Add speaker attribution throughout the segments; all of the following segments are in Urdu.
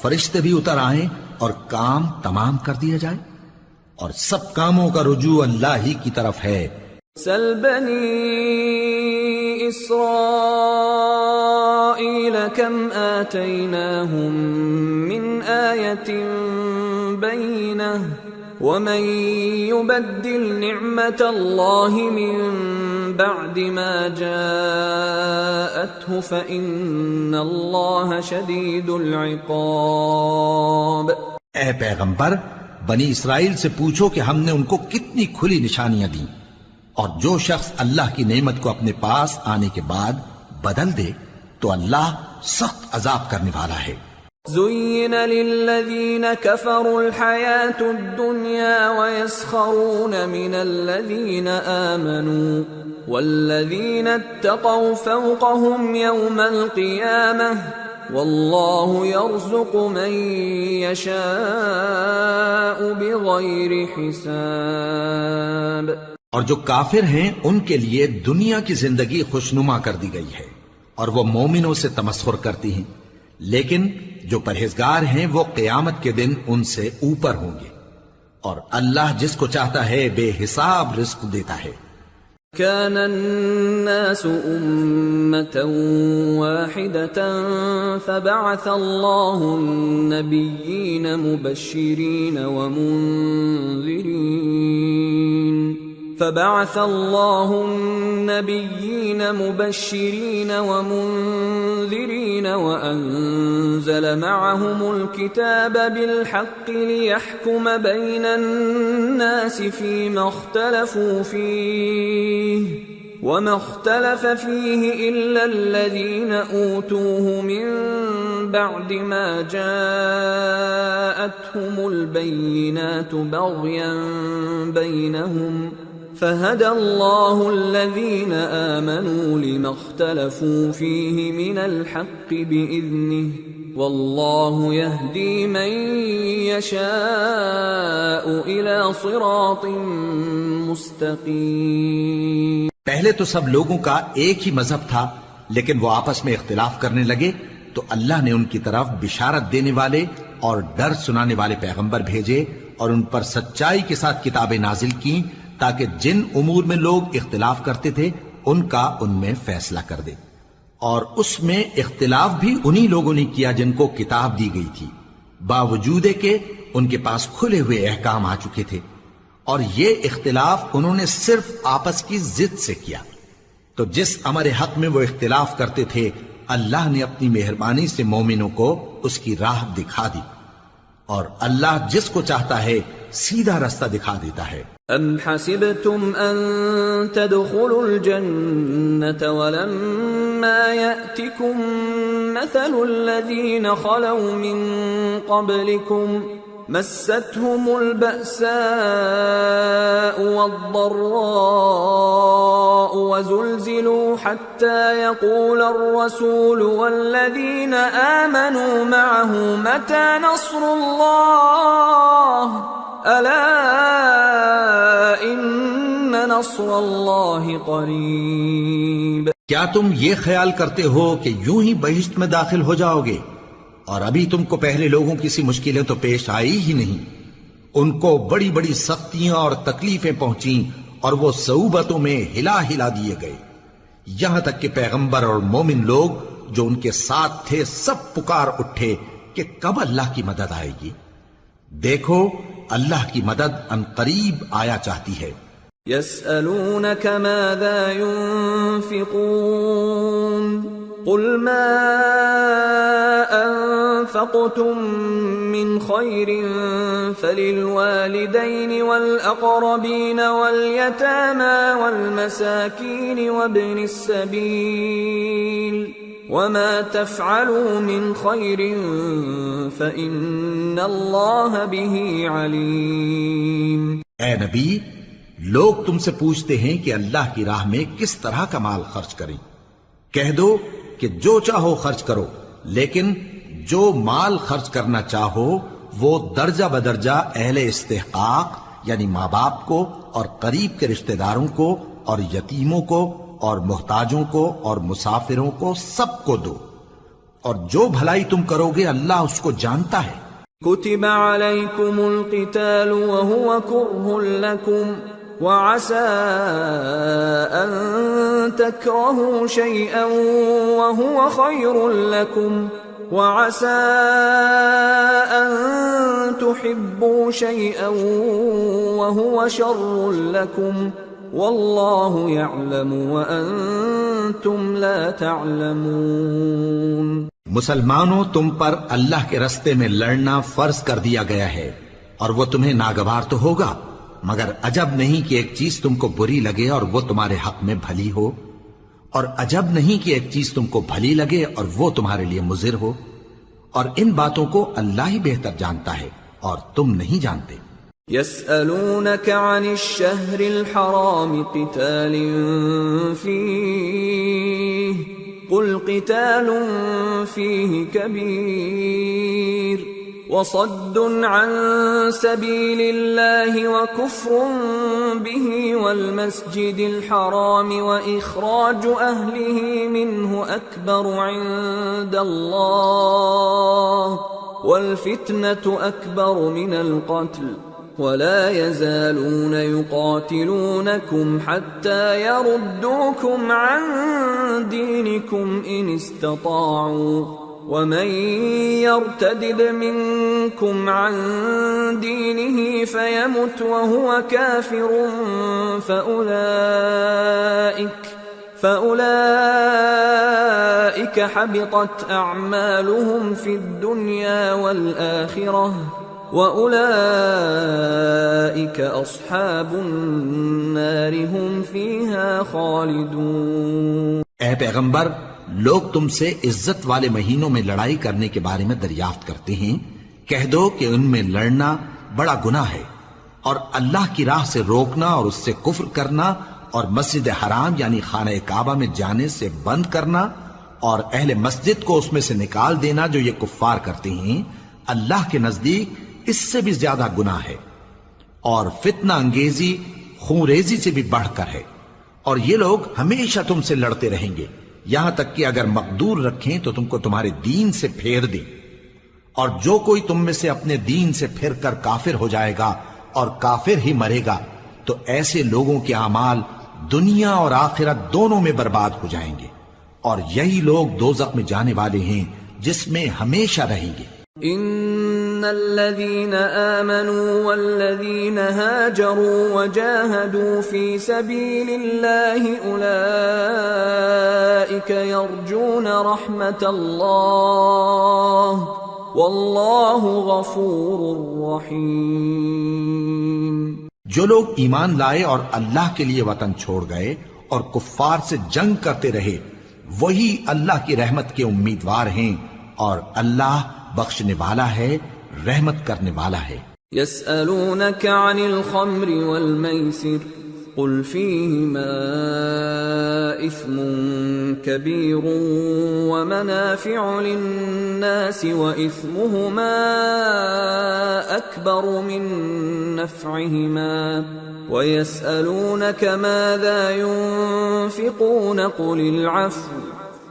Speaker 1: فرشتے بھی اتر آئیں اور کام تمام کر دیا جائے، اور سب کاموں کا رجوع اللہ ہی کی طرف ہے۔
Speaker 2: سل بنی اسرائیل کم آتیناہم من آیت بینہ ومن يبدل نعمت اللہ من بعد ما جاءته فإن اللہ شدید العقاب۔
Speaker 1: اے پیغمبر، بنی اسرائیل سے پوچھو کہ ہم نے ان کو کتنی کھلی نشانیاں دیں، اور جو شخص اللہ کی نعمت کو اپنے پاس آنے کے بعد بدل دے تو اللہ سخت عذاب کرنے والا ہے۔
Speaker 2: زين للذين كفروا الحياة الدنيا ويسخرون من الذين آمنوا والذين اتقوا فوقهم يوم القيامة والله يرزق من يشاء بغير حساب۔
Speaker 1: اور جو کافر ہیں ان کے لیے دنیا کی زندگی خوشنما کر دی گئی ہے، اور وہ مومنوں سے تمسخر کرتی ہیں، لیکن جو پرہیزگار ہیں وہ قیامت کے دن ان سے اوپر ہوں گے، اور اللہ جس کو چاہتا ہے بے حساب رزق دیتا ہے۔
Speaker 2: كان الناس أمة واحدة فبعث الله النبيين مبشرين ومنذرين وأنزل معهم الكتاب بالحق ليحكم بين الناس فيما اختلفوا فيه وما اختلف فيه إلا الذين أوتوه من بعد ما جاءتهم البينات بغيا بينهم فهدى الله الذين آمنوا لما اختلفوا فيه من الحق بإذنه والله يهدي من يشاء إلى صراط مستقيم۔
Speaker 1: پہلے تو سب لوگوں کا ایک ہی مذہب تھا، لیکن وہ آپس میں اختلاف کرنے لگے تو اللہ نے ان کی طرف بشارت دینے والے اور ڈر سنانے والے پیغمبر بھیجے اور ان پر سچائی کے ساتھ کتابیں نازل کی تاکہ جن امور میں لوگ اختلاف کرتے تھے ان کا ان میں فیصلہ کر دے، اور اس میں اختلاف بھی انہی لوگوں نے کیا جن کو کتاب دی گئی تھی، باوجود کہ ان کے پاس کھلے ہوئے احکام آ چکے تھے، اور یہ اختلاف انہوں نے صرف آپس کی ضد سے کیا۔ تو جس امر حق میں وہ اختلاف کرتے تھے اللہ نے اپنی مہربانی سے مومنوں کو اس کی راہ دکھا دی، اور اللہ جس کو چاہتا ہے سیدھا رستہ دکھا دیتا ہے۔
Speaker 2: ام حسبتم ان تدخلوا الجنة ولما يأتكم مثل الذين خلوا من قبلكم مستهم البأساء والضراء وزلزلوا حتى يقول الرسول والذين آمنوا معه متى نصر الله ألا إن نصر الله قريب۔
Speaker 1: کیا تم یہ خیال کرتے ہو کہ یوں ہی بہشت میں داخل ہو جاؤ گے، اور ابھی تم کو پہلے لوگوں کی سی مشکلیں تو پیش آئی ہی نہیں، ان کو بڑی بڑی سختیاں اور تکلیفیں پہنچیں اور وہ صعوبتوں میں ہلا ہلا دیے گئے، یہاں تک کہ پیغمبر اور مومن لوگ جو ان کے ساتھ تھے سب پکار اٹھے کہ کب اللہ کی مدد آئے گی۔ دیکھو اللہ کی مدد ان قریب آیا چاہتی ہے۔
Speaker 2: يسألونك ماذا ينفقون قل ما أنفقتم من خير فللوالدين والأقربين واليتامى والمساكين وابن السبيل وما تفعلوا من خير فإن الله به عليم۔
Speaker 1: اے نبی، لوگ تم سے پوچھتے ہیں کہ اللہ کی راہ میں کس طرح کا مال خرچ کریں، کہہ دو کہ جو چاہو خرچ کرو، لیکن جو مال خرچ کرنا چاہو وہ درجہ بدرجہ اہل استحقاق یعنی ماں باپ کو اور قریب کے رشتہ داروں کو اور یتیموں کو اور محتاجوں کو اور مسافروں کو سب کو دو، اور جو بھلائی تم کرو گے اللہ اس کو جانتا ہے۔
Speaker 2: كتب عليكم القتال وهو كره لكم وعسى أن تكرهوا شيئا وهو خير لكم وعسى أن تحبوا شيئا وهو شر لكم والله يعلم وأنتم لا تعلمون۔
Speaker 1: مسلمانوں، تم پر اللہ کے رستے میں لڑنا فرض کر دیا گیا ہے اور وہ تمہیں ناگوار تو ہوگا، مگر عجب نہیں کہ ایک چیز تم کو بری لگے اور وہ تمہارے حق میں بھلی ہو، اور عجب نہیں کہ ایک چیز تم کو بھلی لگے اور وہ تمہارے لیے مضر ہو، اور ان باتوں کو اللہ ہی بہتر جانتا ہے اور تم نہیں جانتے۔
Speaker 2: يسألونك عن الشهر الحرام قتال فيه قل قتال فيه كبير وصد عن سبيل الله وكفر به والمسجد الحرام وإخراج أهله منه أكبر عند الله والفتنة أكبر من القتل ولا يزالون يقاتلونكم حتى يردوكم عن دينكم إن استطاعوا ومن يرتدد منكم عن دينه فيمت وهو كافر فأولئك حبطت أعمالهم في الدنيا والآخرة وَأُولَئِكَ أَصْحَابُ النَّارِ هُمْ فِيهَا خَالِدُونَ۔
Speaker 1: اے پیغمبر، لوگ تم سے عزت والے مہینوں میں لڑائی کرنے کے بارے میں دریافت کرتے ہیں، کہہ دو کہ ان میں لڑنا بڑا گناہ ہے، اور اللہ کی راہ سے روکنا اور اس سے کفر کرنا اور مسجد حرام یعنی خانہ کعبہ میں جانے سے بند کرنا اور اہل مسجد کو اس میں سے نکال دینا جو یہ کفار کرتے ہیں، اللہ کے نزدیک اس سے بھی زیادہ گناہ ہے، اور فتنہ انگیزی خون ریزی سے بھی بڑھ کر ہے، اور یہ لوگ ہمیشہ تم سے لڑتے رہیں گے یہاں تک کہ اگر مقدور رکھیں تو تم کو تمہارے دین سے پھیر دیں، اور جو کوئی تم میں سے اپنے دین سے پھر کر کافر ہو جائے گا اور کافر ہی مرے گا تو ایسے لوگوں کے اعمال دنیا اور آخرت دونوں میں برباد ہو جائیں گے، اور یہی لوگ دوزخ میں جانے والے ہیں جس میں ہمیشہ رہیں گے۔
Speaker 2: ان الذين آمنوا والذين هاجروا وجاهدوا في سبيل الله اولئك يرجون رحمة الله والله غفور رحيم۔
Speaker 1: جو لوگ ایمان لائے اور اللہ کے لیے وطن چھوڑ گئے اور کفار سے جنگ کرتے رہے وہی اللہ کی رحمت کے امیدوار ہیں، اور اللہ بخشنے والا ہے، رحمت کرنے والا ہے۔
Speaker 2: يسألونك عن الخمر والميسر قل فيهما إثم كبير ومنافع للناس وإثمهما أكبر من نفعهما ويسألونك ماذا ينفقون قل العفو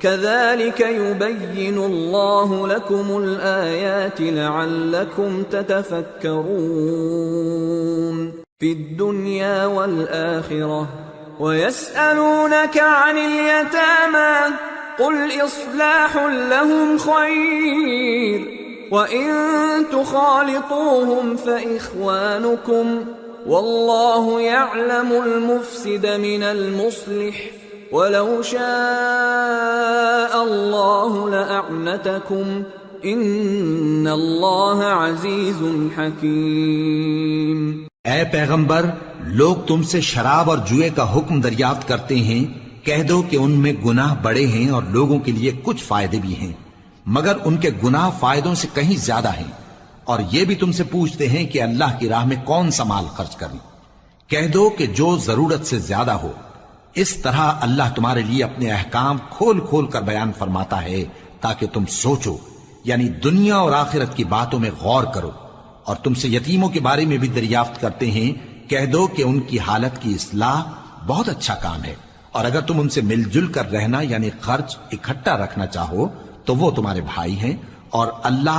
Speaker 2: كذلك يبين الله لكم الآيات لعلكم تتفكرون في الدنيا والآخرة ويسألونك عن اليتامى قل إصلاح لهم خير وإن تخالطوهم فإخوانكم والله يعلم المفسد من المصلح وَلَوْ شَاءَ اللَّهُ لَأَعْنَتَكُمْ إِنَّ اللَّهَ عَزِيزٌ حَكِيمٌ۔
Speaker 1: اے پیغمبر، لوگ تم سے شراب اور جوئے کا حکم دریافت کرتے ہیں، کہہ دو کہ ان میں گناہ بڑے ہیں اور لوگوں کے لیے کچھ فائدے بھی ہیں، مگر ان کے گناہ فائدوں سے کہیں زیادہ ہیں، اور یہ بھی تم سے پوچھتے ہیں کہ اللہ کی راہ میں کون سا مال خرچ کریں، کہہ دو کہ جو ضرورت سے زیادہ ہو۔ اس طرح اللہ تمہارے لیے اپنے احکام کھول کھول کر بیان فرماتا ہے تاکہ تم سوچو، یعنی دنیا اور آخرت کی باتوں میں غور کرو۔ اور تم سے یتیموں کے بارے میں بھی دریافت کرتے ہیں، کہہ دو کہ ان کی حالت کی اصلاح بہت اچھا کام ہے، اور اگر تم ان سے مل جل کر رہنا یعنی خرچ اکٹھا رکھنا چاہو تو وہ تمہارے بھائی ہیں، اور اللہ